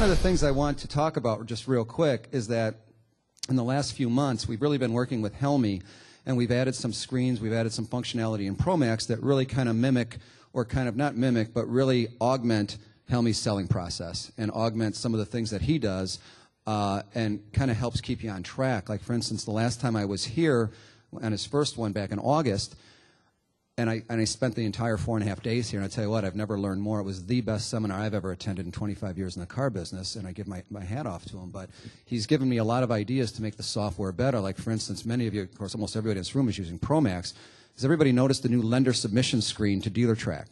one of the things I want to talk about just real quick is that in the last few months, we've really been working with Helmy, and we've added some screens, we've added some functionality in ProMax that really kind of mimic, or kind of not mimic, but really augment Helmy's selling process and augment some of the things that he does and kind of helps keep you on track. Like, for instance, the last time I was here on his first one back in August, and I spent the entire 4.5 days here, and I tell you what, I've never learned more. It was the best seminar I've ever attended in 25 years in the car business, and I give my hat off to him. But he's given me a lot of ideas to make the software better. Like, for instance, many of you, of course, almost everybody in this room is using ProMax. Has everybody noticed the new lender submission screen to DealerTrack?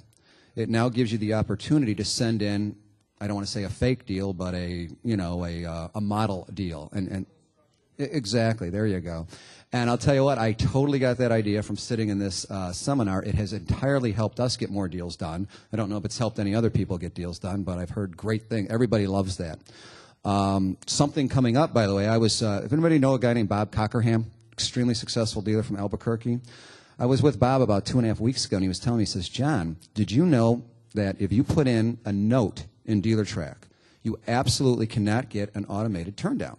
It now gives you the opportunity to send in, I don't want to say a fake deal, but a model deal. And exactly, there you go. And I'll tell you what, I totally got that idea from sitting in this seminar. It has entirely helped us get more deals done. I don't know if it's helped any other people get deals done, but I've heard great things. Everybody loves that. Something coming up, by the way, if anybody know a guy named Bob Cockerham, extremely successful dealer from Albuquerque, I was with Bob about 2.5 weeks ago, and he was telling me, he says, John, did you know that if you put in a note in DealerTrack, you absolutely cannot get an automated turndown?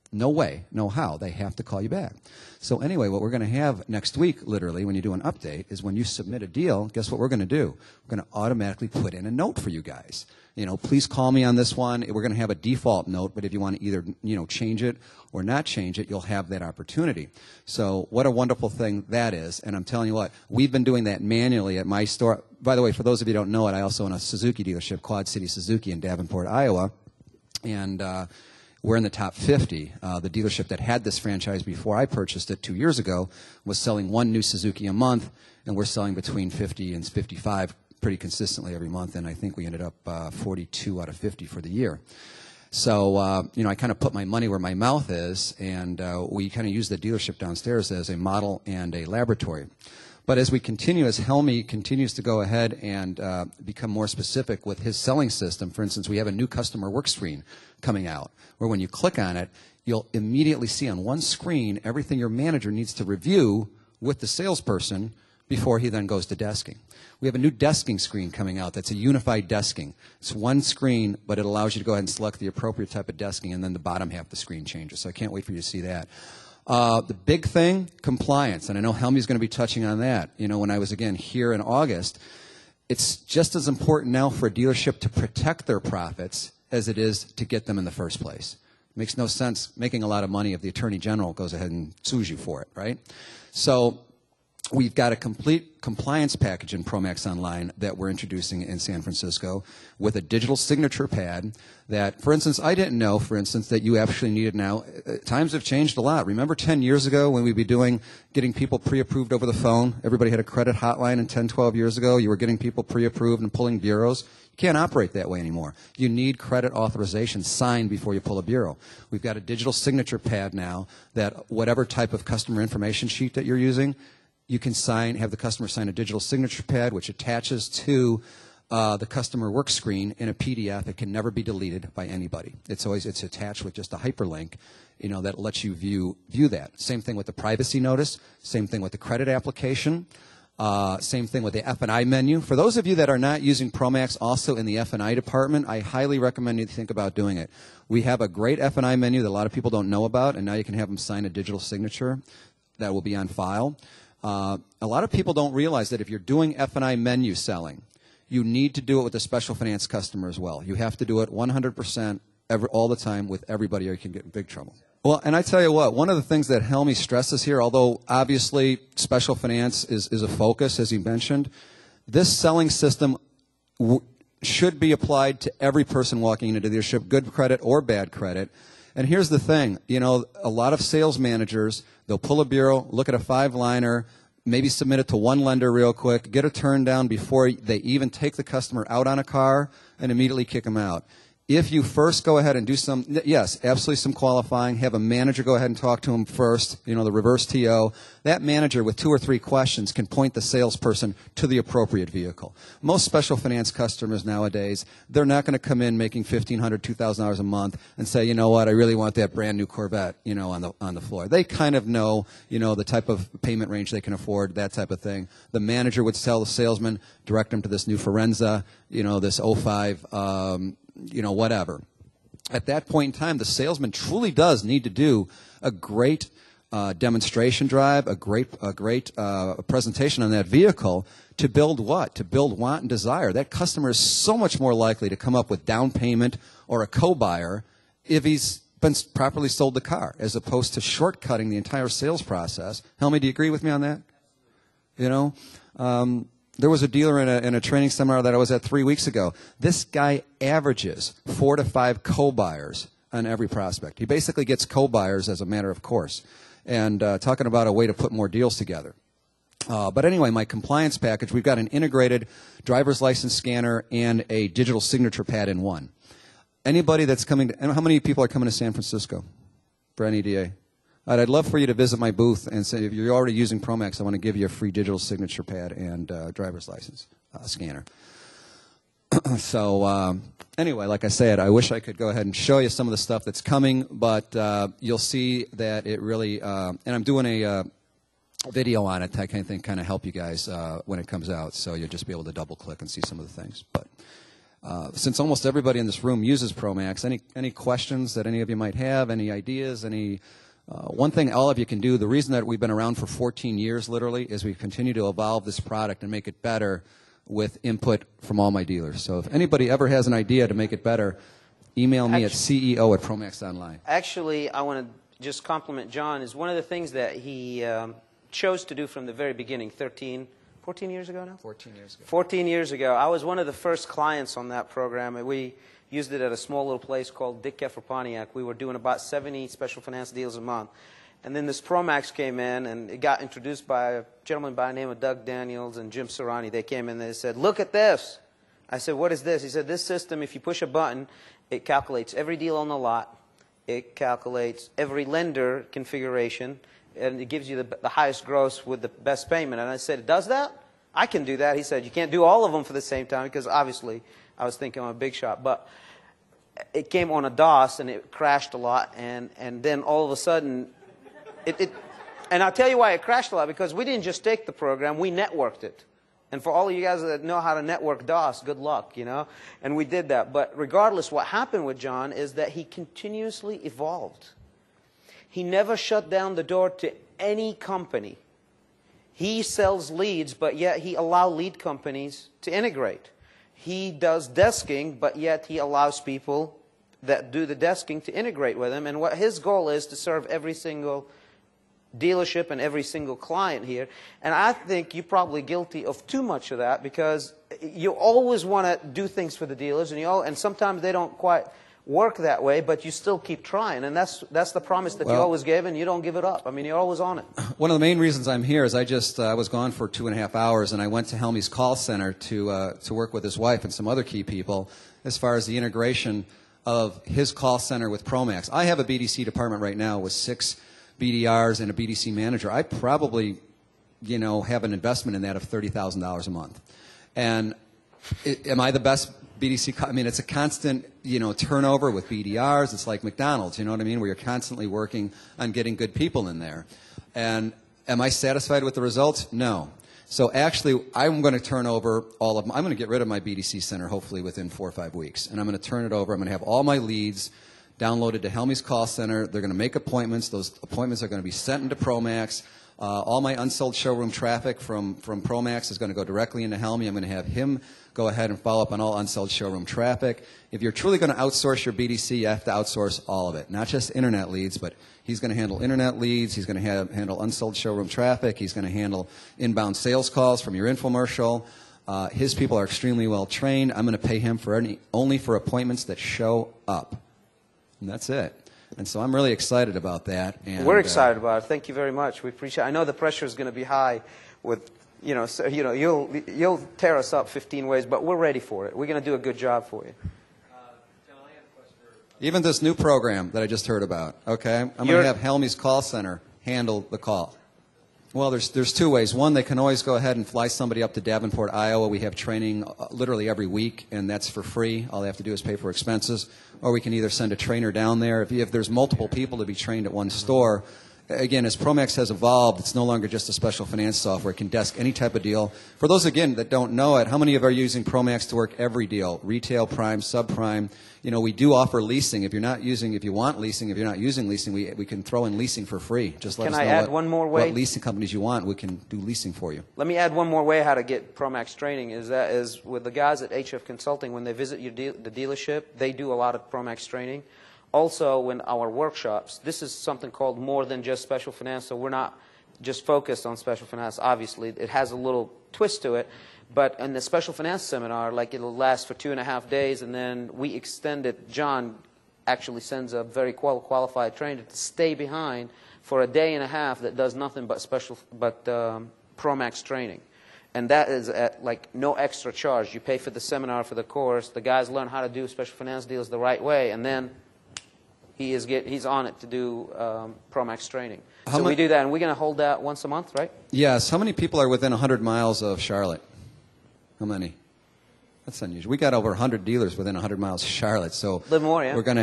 No way, no how. They have to call you back. So anyway, what we're going to have next week, literally, when you do an update, is when you submit a deal, guess what we're going to do? We're going to automatically put in a note for you guys. You know, please call me on this one. We're going to have a default note, but if you want to either, change it or not change it, you'll have that opportunity. So what a wonderful thing that is. And I'm telling you what, we've been doing that manually at my store. By the way, for those of you who don't know it, I also own a Suzuki dealership, Quad City Suzuki in Davenport, Iowa. And we're in the top 50. The dealership that had this franchise before I purchased it 2 years ago was selling one new Suzuki a month, and we're selling between 50 and 55 pretty consistently every month, and I think we ended up 42 out of 50 for the year. So, I kind of put my money where my mouth is, and we kind of use the dealership downstairs as a model and a laboratory. But as we continue, as Helmy continues to go ahead and become more specific with his selling system, for instance, we have a new customer work screen coming out, where when you click on it, you'll immediately see on one screen everything your manager needs to review with the salesperson before he then goes to desking. We have a new desking screen coming out that's a unified desking. It's one screen, but it allows you to go ahead and select the appropriate type of desking, and then the bottom half of the screen changes. So I can't wait for you to see that. The big thing, compliance, and I know Helmy's going to be touching on that. When I was, again, here in August, it's just as important now for a dealership to protect their profits as it is to get them in the first place. It makes no sense making a lot of money if the Attorney General goes ahead and sues you for it, right? So we've got a complete compliance package in ProMax Online that we're introducing in San Francisco with a digital signature pad that, for instance, I didn't know, for instance, that you actually needed now. Times have changed a lot. Remember 10 years ago when we'd be getting people pre-approved over the phone? Everybody had a credit hotline, and 10, 12 years ago you were getting people pre-approved and pulling bureaus. You can't operate that way anymore. You need credit authorization signed before you pull a bureau. We've got a digital signature pad now that whatever type of customer information sheet that you're using, you can have the customer sign a digital signature pad, which attaches to the customer work screen in a PDF. It can never be deleted by anybody. It's attached with just a hyperlink, that lets you view that. Same thing with the privacy notice. Same thing with the credit application. Same thing with the F&I menu. For those of you that are not using ProMax also in the F&I department, I highly recommend you think about doing it. We have a great F&I menu that a lot of people don't know about, and now you can have them sign a digital signature that will be on file. A lot of people don't realize that if you're doing F&I menu selling, you need to do it with a special finance customer as well. You have to do it 100% all the time with everybody, or you can get in big trouble. Well, and I tell you what, one of the things that Helmy stresses here, although obviously special finance is a focus, as he mentioned, this selling system should be applied to every person walking into the dealership, good credit or bad credit. And here's the thing, a lot of sales managers, they'll pull a bureau, look at a 5-liner, maybe submit it to one lender real quick, get a turn down before they even take the customer out on a car, and immediately kick them out. If you first go ahead and do yes, absolutely some qualifying, have a manager go ahead and talk to them first, the reverse TO, that manager with 2 or 3 questions can point the salesperson to the appropriate vehicle. Most special finance customers nowadays, they're not going to come in making $1,500, $2,000 a month and say, you know what, I really want that brand new Corvette, on the floor. They kind of know, the type of payment range they can afford, that type of thing. The manager would tell the salesman, direct them to this new Forenza, this 05, whatever. at that point in time, the salesman truly does need to do a great demonstration drive, a great presentation on that vehicle to build what? To build want and desire. That customer is so much more likely to come up with down payment or a co-buyer if he's been properly sold the car, as opposed to shortcutting the entire sales process. Helmy, do you agree with me on that? You know, there was a dealer in a training seminar that I was at 3 weeks ago. This guy averages 4 to 5 co-buyers on every prospect. He basically gets co-buyers as a matter of course. And talking about a way to put more deals together. But anyway, my compliance package, we've got an integrated driver's license scanner and a digital signature pad in one. Anybody that's coming to, and how many people are coming to San Francisco for NEDA? I'd love for you to visit my booth and say, if you're already using Promax, I want to give you a free digital signature pad and driver's license scanner. So anyway, like I said, I wish I could go ahead and show you some of the stuff that's coming, but you'll see that it really, and I'm doing a video on it that I think kind of help you guys when it comes out, so you'll just be able to double click and see some of the things. But since almost everybody in this room uses Promax, any questions that any of you might have, any ideas, any one thing all of you can do, the reason that we've been around for 14 years literally is we continue to evolve this product and make it better with input from all my dealers. So if anybody ever has an idea to make it better, email me at CEO@Promax.online. Actually, I want to just compliment John. Is one of the things that he chose to do from the very beginning, 14 years ago now? 14 years ago. 14 years ago. I was one of the first clients on that program, and we used it at a small little place called Dick Keffer Pontiac. We were doing about 70 special finance deals a month. And then this Promax came in, and it got introduced by a gentleman by the name of Doug Daniels and Jim Serrani. They came in and they said, look at this. I said, what is this? He said, this system, if you push a button, it calculates every deal on the lot. It calculates every lender configuration, and it gives you the highest gross with the best payment. And I said, it does that? I can do that. He said, you can't do all of them for the same time, because obviously I was thinking I'm a big shot. But it came on a DOS, and it crashed a lot, and then all of a sudden, and I'll tell you why it crashed a lot, because we didn't just take the program, we networked it. And for all of you guys that know how to network DOS, good luck, you know. And we did that. But regardless, what happened with John is that he continuously evolved. He never shut down the door to any company. He sells leads, but yet he allows lead companies to integrate. He does desking, but yet he allows people that do the desking to integrate with him. And what his goal is to serve every single dealership and every single client here. And I think you're probably guilty of too much of that, because you always want to do things for the dealers, and sometimes they don't quite work that way, but you still keep trying. And that's the promise that you always give, and you don't give it up. I mean, you're always on it. One of the main reasons I'm here is I was gone for 2.5 hours, and I went to Helmy's call center to work with his wife and some other key people as far as the integration of his call center with Promax. I have a BDC department right now with 6 BDRs and a BDC manager. I probably, have an investment in that of $30,000 a month. And am I the best BDC? I mean, it's a constant, turnover with BDRs. It's like McDonald's, you know what I mean, where you're constantly working on getting good people in there. And am I satisfied with the results? No. So actually, I'm going to turn over all of them. I'm going to get rid of my BDC center hopefully within 4 or 5 weeks. And I'm going to turn it over. I'm going to have all my leads downloaded to Helmy's call center. They're going to make appointments. Those appointments are going to be sent into Promax. All my unsold showroom traffic from Promax is going to go directly into Helmy. I'm going to have him go ahead and follow up on all unsold showroom traffic. If you're truly going to outsource your BDC, you have to outsource all of it, not just internet leads, but he's going to handle internet leads. He's going to handle unsold showroom traffic. He's going to handle inbound sales calls from your infomercial. His people are extremely well trained. I'm going to pay him only for appointments that show up. And that's it. And so I'm really excited about that. And, we're excited about it. Thank you very much. We appreciate it. I know the pressure is going to be high with, you'll tear us up 15 ways, but we're ready for it. We're going to do a good job for you. Even this new program that I just heard about, okay? I'm going to have Helmy's call center handle the call. Well, there's 2 ways. One, they can always go ahead and fly somebody up to Davenport, Iowa. We have training literally every week, and that's for free. All they have to do is pay for expenses. Or we can either send a trainer down there. If there's multiple people to be trained at one store, again, as Promax has evolved, it's no longer just a special finance software. It can desk any type of deal. For those, again, that don't know it, how many of you are using Promax to work every deal? Retail, prime, subprime. You know, we do offer leasing. If you want leasing, if you're not using leasing, we can throw in leasing for free. Just let us know what leasing companies you want. We can do leasing for you. Let me add one more way how to get Promax training is with the guys at HF Consulting, when they visit the dealership, they do a lot of Promax training. Also, in our workshops, this is something called more than just special finance, so we're not just focused on special finance. Obviously, it has a little twist to it. But in the special finance seminar, like it'll last for 2.5 days, and then we extend it. John actually sends a very qualified trainer to stay behind for a day and a half that does nothing but Promax training. And that is at like no extra charge. You pay for the seminar, for the course. The guys learn how to do special finance deals the right way, and then he's on it to do Promax training. So we do that, and we're going to hold that once a month, right? Yes. How many people are within 100 miles of Charlotte? How many? That's unusual. We got over 100 dealers within 100 miles of Charlotte, so a little more, yeah. We're going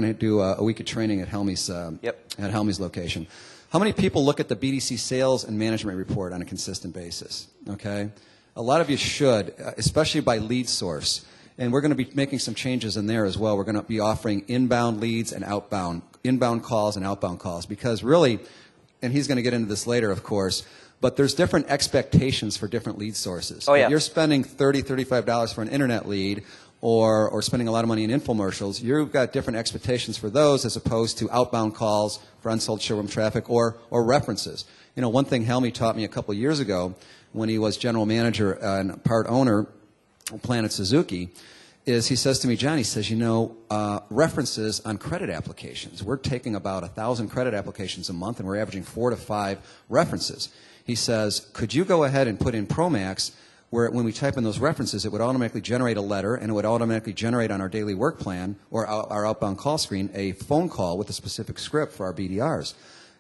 to do a week of training at Helmy's at Helmy's location. How many people look at the BDC sales and management report on a consistent basis? Okay, a lot of you should, especially by lead source. And we're going to be making some changes in there as well. We're going to be offering inbound leads and inbound calls and outbound calls, because really, and he's going to get into this later, of course, but there's different expectations for different lead sources. Oh, yeah. If you're spending $30, $35 for an internet lead, or spending a lot of money in infomercials, you've got different expectations for those as opposed to outbound calls for unsold showroom traffic or references. You know, one thing Helmy taught me a couple of years ago when he was general manager and part owner of Planet Suzuki is he says to me, John, he says, you know, references on credit applications. We're taking about 1,000 credit applications a month, and we're averaging 4 to 5 references. He says, could you go ahead and put in Promax where when we type in those references, it would automatically generate a letter, and it would automatically generate on our daily work plan or our outbound call screen a phone call with a specific script for our BDRs,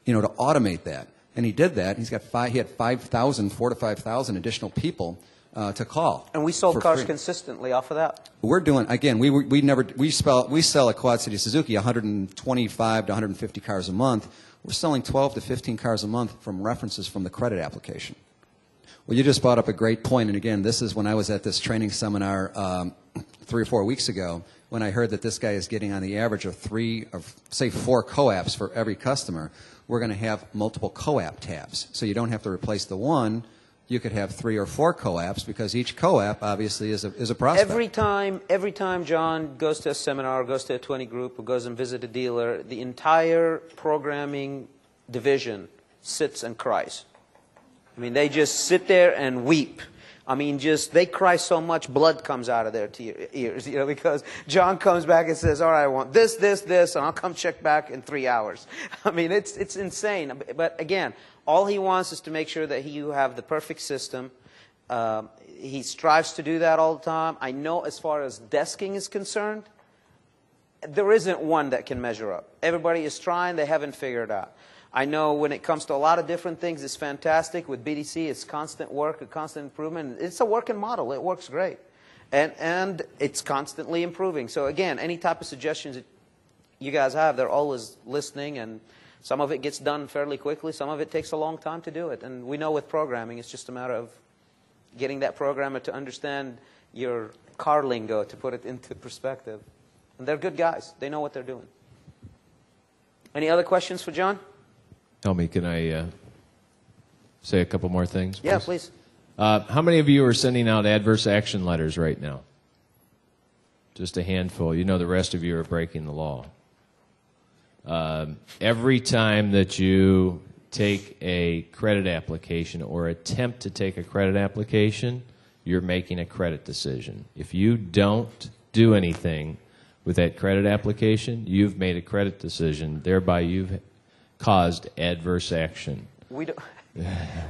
you know, to automate that. And he did that. He had 5,000, 4,000 to 5,000 additional people to call. And we sold cars consistently off of that. We're doing, again, we sell at Quad City Suzuki 125 to 150 cars a month. We're selling 12 to 15 cars a month from references from the credit application. Well, you just brought up a great point, and again, this is when I was at this training seminar 3 or 4 weeks ago, when I heard that this guy is getting on the average of 4 co-apps for every customer. We're going to have multiple co-app tabs, so you don't have to replace the one. You could have 3 or 4 co-apps, because each co-app obviously is a prospect. Every time John goes to a seminar, or goes to a 20 group, or goes and visits a dealer, the entire programming division sits and cries. I mean, they just sit there and weep. I mean, they cry so much blood comes out of their ears, you know, because John comes back and says, all right, I want this, this, this, and I'll come check back in 3 hours. I mean, it's insane. But again, all he wants is to make sure that you have the perfect system. He strives to do that all the time. I know as far as desking is concerned, there isn't one that can measure up. Everybody is trying. They haven't figured it out. I know when it comes to a lot of different things, it's fantastic. With BDC, it's constant work, a constant improvement. It's a working model. It works great. And it's constantly improving. So again, any type of suggestions that you guys have, they're always listening, and some of it gets done fairly quickly. Some of it takes a long time to do it. And we know with programming, it's just a matter of getting that programmer to understand your car lingo, to put it into perspective. And they're good guys. They know what they're doing. Any other questions for John? Helmy, can I say a couple more things, please? Yeah, please. How many of you are sending out adverse action letters right now? Just a handful. You know the rest of you are breaking the law. Every time that you take a credit application or attempt to take a credit application, you're making a credit decision. If you don't do anything with that credit application, you've made a credit decision. Thereby, you've caused adverse action. We don't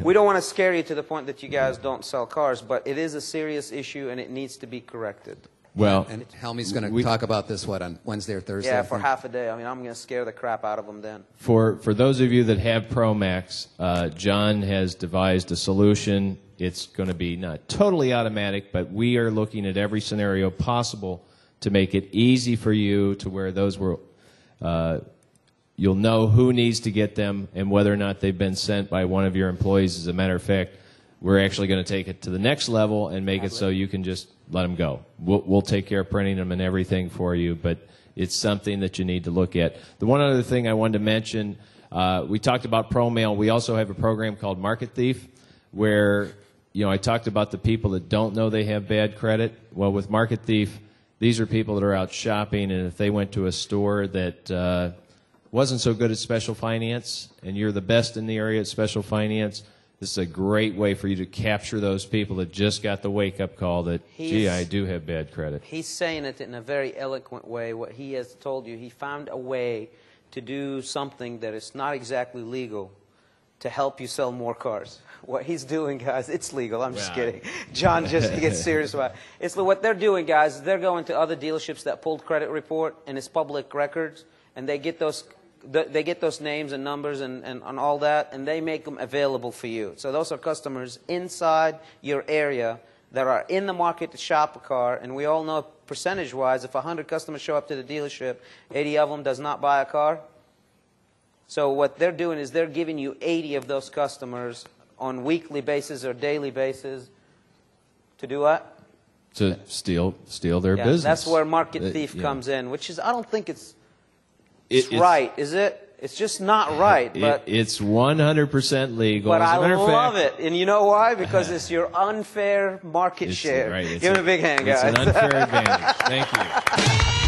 want to scare you to the point that you guys don't sell cars, but it is a serious issue, and it needs to be corrected. Well, and Helmy's going to talk about this, on Wednesday or Thursday? Yeah, for half a day. I mean, I'm going to scare the crap out of them then. For those of you that have Promax, John has devised a solution. It's going to be not totally automatic, but we are looking at every scenario possible to make it easy for you to where those will you'll know who needs to get them and whether or not they've been sent by one of your employees. As a matter of fact, we're actually going to take it to the next level and make it so you can just let them go. We'll take care of printing them and everything for you, but it's something that you need to look at. The one other thing I wanted to mention, we talked about ProMail. We also have a program called Market Thief where, I talked about the people that don't know they have bad credit. Well, with Market Thief, these are people that are out shopping, and if they went to a store that wasn't so good at special finance and you're the best in the area at special finance, this is a great way for you to capture those people that just got the wake-up call that, gee, I do have bad credit. He's saying it in a very eloquent way. What he has told you, he found a way to do something that is not exactly legal to help you sell more cars. What he's doing, guys, it's legal. I'm just kidding. John just gets serious about it. It's what they're doing, guys. They're going to other dealerships that pulled credit report, and it's public records, and they get those names and numbers and all that, and they make them available for you. So those are customers inside your area that are in the market to shop a car, and we all know percentage-wise, if 100 customers show up to the dealership, 80 of them does not buy a car. So what they're doing is they're giving you 80 of those customers on weekly basis or daily basis to do what? To steal their business. That's where Market Thief comes in, which is, I don't think it's right, is it? It's just not right. But it's 100% legal. But As a matter I of love fact, it. And you know why? Because it's your unfair market share. Right, Give it a big hand, guys. It's an unfair advantage. Thank you.